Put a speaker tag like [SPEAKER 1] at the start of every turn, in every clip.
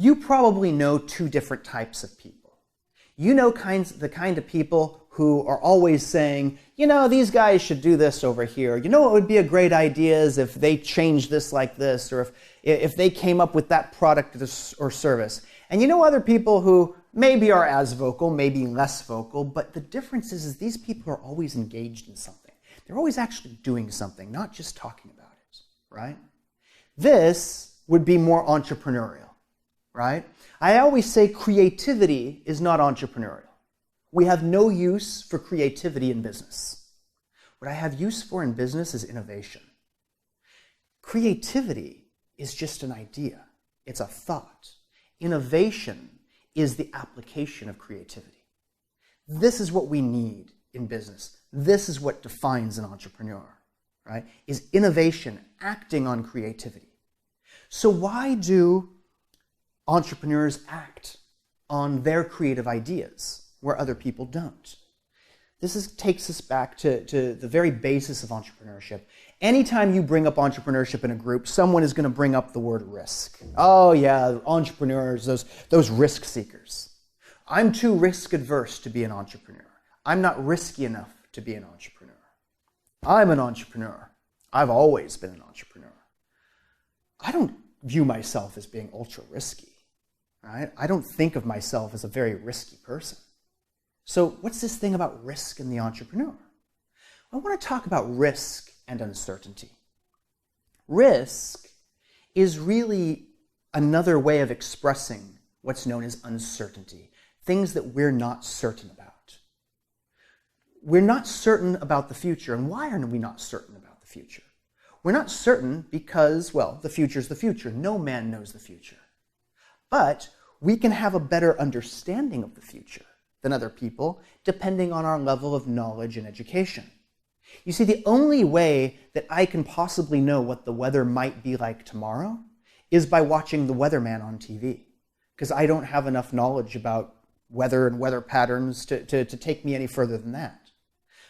[SPEAKER 1] You probably know two different types of people. You know the kind of people who are always saying, you know, these guys should do this over here. You know what would be a great idea is if they changed this like this, or if they came up with that product or service. And you know other people who maybe are as vocal, maybe less vocal, but the difference is these people are always engaged in something. They're always actually doing something, not just talking about it, right? This would be more entrepreneurial, right? I always say creativity is not entrepreneurial. We have no use for creativity in business. What I have use for in business is innovation. Creativity is just an idea. It's a thought. Innovation is the application of creativity. This is what we need in business. This is what defines an entrepreneur, right? Is innovation, acting on creativity. So why do entrepreneurs act on their creative ideas where other people don't? Takes us back to the very basis of entrepreneurship. Anytime you bring up entrepreneurship in a group, someone is going to bring up the word risk. Oh yeah, entrepreneurs, those risk seekers. I'm too risk adverse to be an entrepreneur. I'm not risky enough to be an entrepreneur. I'm an entrepreneur. I've always been an entrepreneur. I don't view myself as being ultra risky, right? I don't think of myself as a very risky person. So what's this thing about risk in the entrepreneur? I want to talk about risk and uncertainty. Risk is really another way of expressing what's known as uncertainty, things that we're not certain about. We're not certain about the future. And why are we not certain about the future? We're not certain because, well, the future's the future. No man knows the future. But we can have a better understanding of the future than other people, depending on our level of knowledge and education. You see, the only way that I can possibly know what the weather might be like tomorrow is by watching the weatherman on TV, because I don't have enough knowledge about weather and weather patterns to take me any further than that.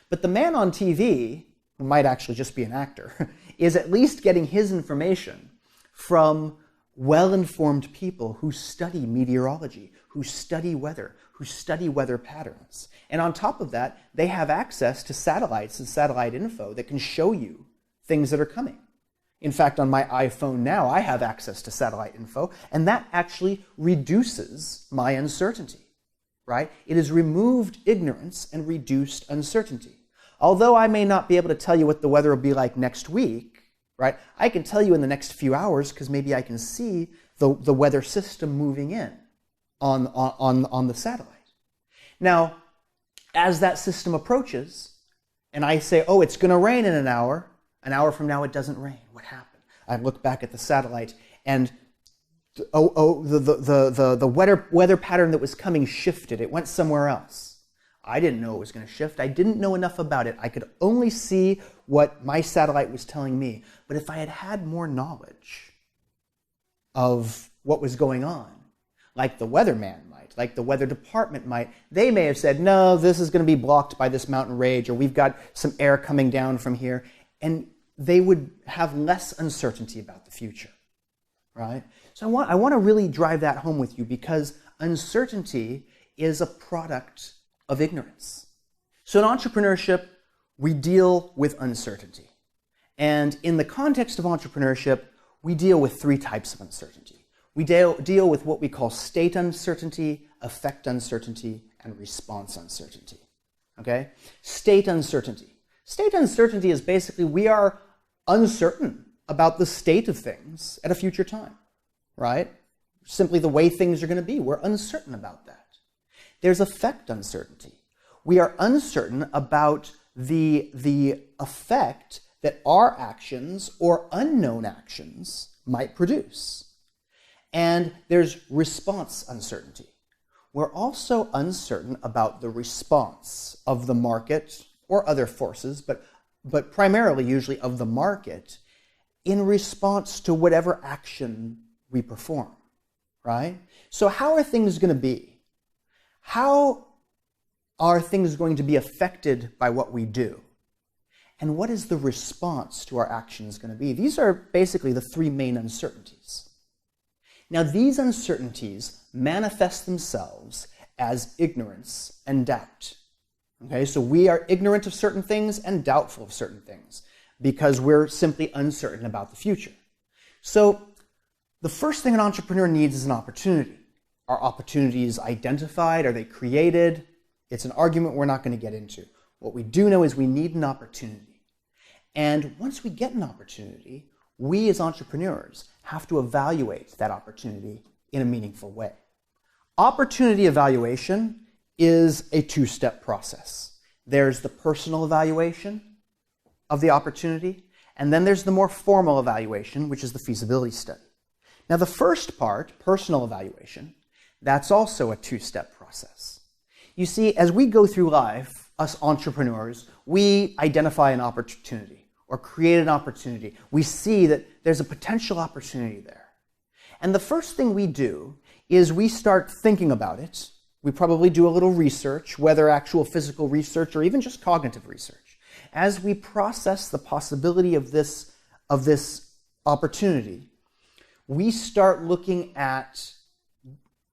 [SPEAKER 1] But the man on TV, who might actually just be an actor, is at least getting his information from well-informed people who study meteorology, who study weather, who study weather patterns. And on top of that, they have access to satellites and satellite info that can show you things that are coming. In fact, on my iPhone now, I have access to satellite info, and that actually reduces my uncertainty, right? It has removed ignorance and reduced uncertainty. Although I may not be able to tell you what the weather will be like next week, right? I can tell you in the next few hours because maybe I can see the weather system moving in on the satellite. Now, as that system approaches, and I say, oh, it's going to rain in an hour from now it doesn't rain. What happened? I look back at the satellite, and the weather pattern that was coming shifted. It went somewhere else. I didn't know it was going to shift. I didn't know enough about it. I could only see what my satellite was telling me. But if I had had more knowledge of what was going on, like the weatherman might, like the weather department might, they may have said, no, this is going to be blocked by this mountain range, or we've got some air coming down from here. And they would have less uncertainty about the future, right? So I want to really drive that home with you, because uncertainty is a product of ignorance. So in entrepreneurship, we deal with uncertainty. And in the context of entrepreneurship, we deal with three types of uncertainty. We deal with what we call state uncertainty, effect uncertainty, and response uncertainty. Okay? State uncertainty. State uncertainty is basically we are uncertain about the state of things at a future time, right? Simply the way things are going to be. We're uncertain about that. There's effect uncertainty. We are uncertain about the effect that our actions or unknown actions might produce. And there's response uncertainty. We're also uncertain about the response of the market or other forces, but primarily usually of the market in response to whatever action we perform, right? So how are things going to be? How are things going to be affected by what we do? And what is the response to our actions going to be? These are basically the three main uncertainties. Now, these uncertainties manifest themselves as ignorance and doubt. Okay, so we are ignorant of certain things and doubtful of certain things because we're simply uncertain about the future. So the first thing an entrepreneur needs is an opportunity. Are opportunities identified? Are they created? It's an argument we're not going to get into. What we do know is we need an opportunity. And once we get an opportunity, we as entrepreneurs have to evaluate that opportunity in a meaningful way. Opportunity evaluation is a two-step process. There's the personal evaluation of the opportunity, and then there's the more formal evaluation, which is the feasibility study. Now, the first part, personal evaluation, that's also a two-step process. You see, as we go through life, us entrepreneurs, we identify an opportunity or create an opportunity. We see that there's a potential opportunity there. And the first thing we do is we start thinking about it. We probably do a little research, whether actual physical research or even just cognitive research. As we process the possibility of this opportunity, we start looking at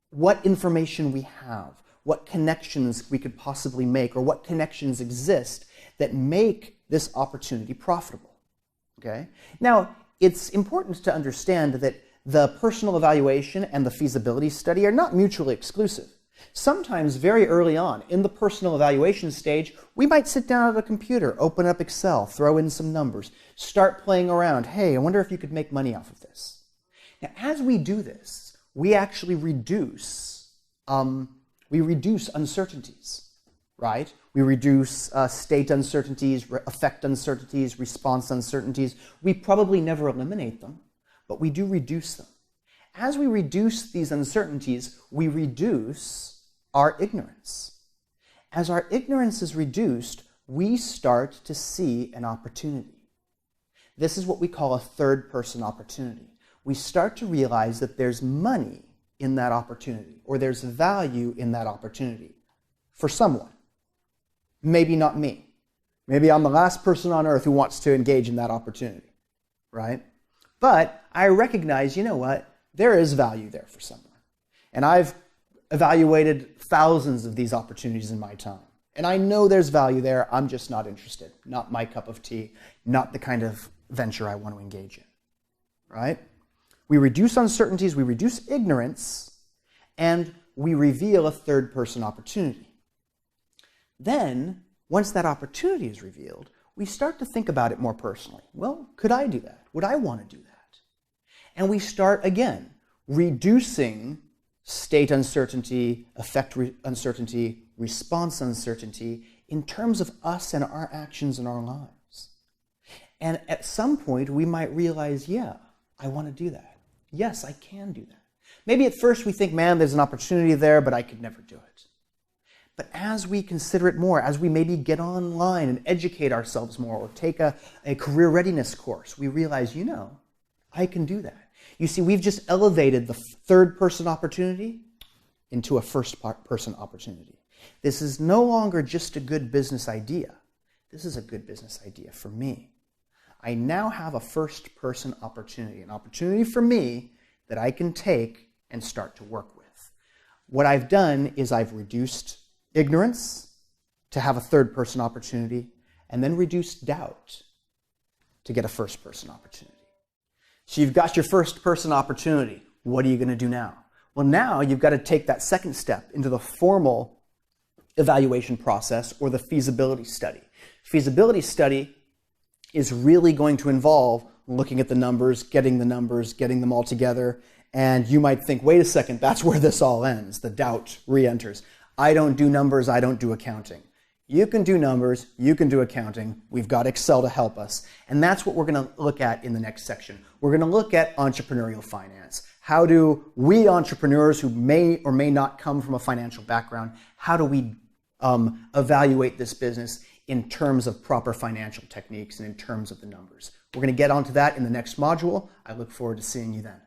[SPEAKER 1] what information we have, what connections we could possibly make, or what connections exist that make this opportunity profitable. Okay? Now, it's important to understand that the personal evaluation and the feasibility study are not mutually exclusive. Sometimes very early on in the personal evaluation stage, we might sit down at a computer, open up Excel, throw in some numbers, start playing around. Hey, I wonder if you could make money off of this. Now, as we do this, we actually reduce uncertainties, right? We reduce state uncertainties, effect uncertainties, response uncertainties. We probably never eliminate them, but we do reduce them. As we reduce these uncertainties, we reduce our ignorance. As our ignorance is reduced, we start to see an opportunity. This is what we call a third-person opportunity. We start to realize that there's money in that opportunity, or there's value in that opportunity for someone. Maybe not me. Maybe I'm the last person on earth who wants to engage in that opportunity, right? But I recognize, you know what? There is value there for someone. And I've evaluated thousands of these opportunities in my time. And I know there's value there. I'm just not interested. Not my cup of tea. Not the kind of venture I want to engage in, right? We reduce uncertainties, we reduce ignorance, and we reveal a third-person opportunity. Then, once that opportunity is revealed, we start to think about it more personally. Well, could I do that? Would I want to do that? And we start, again, reducing state uncertainty, effect uncertainty, response uncertainty in terms of us and our actions in our lives. And at some point, we might realize, yeah, I want to do that. Yes, I can do that. Maybe at first we think, man, there's an opportunity there, but I could never do it. But as we consider it more, as we maybe get online and educate ourselves more or take a career readiness course, we realize, you know, I can do that. You see, we've just elevated the third-person opportunity into a first-person opportunity. This is no longer just a good business idea. This is a good business idea for me. I now have a first-person opportunity, an opportunity for me that I can take and start to work with. What I've done is I've reduced ignorance to have a third-person opportunity, and then reduced doubt to get a first-person opportunity. So you've got your first-person opportunity. What are you going to do now? Well, now you've got to take that second step into the formal evaluation process or the feasibility study. Feasibility study is really going to involve looking at the numbers, getting them all together, and you might think, wait a second, that's where this all ends. The doubt re-enters. I don't do numbers, I don't do accounting. You can do numbers, you can do accounting. We've got Excel to help us. And that's what we're going to look at in the next section. We're going to look at entrepreneurial finance. How do we entrepreneurs who may or may not come from a financial background, how do we evaluate this business in terms of proper financial techniques and in terms of the numbers? We're going to get onto that in the next module. I look forward to seeing you then.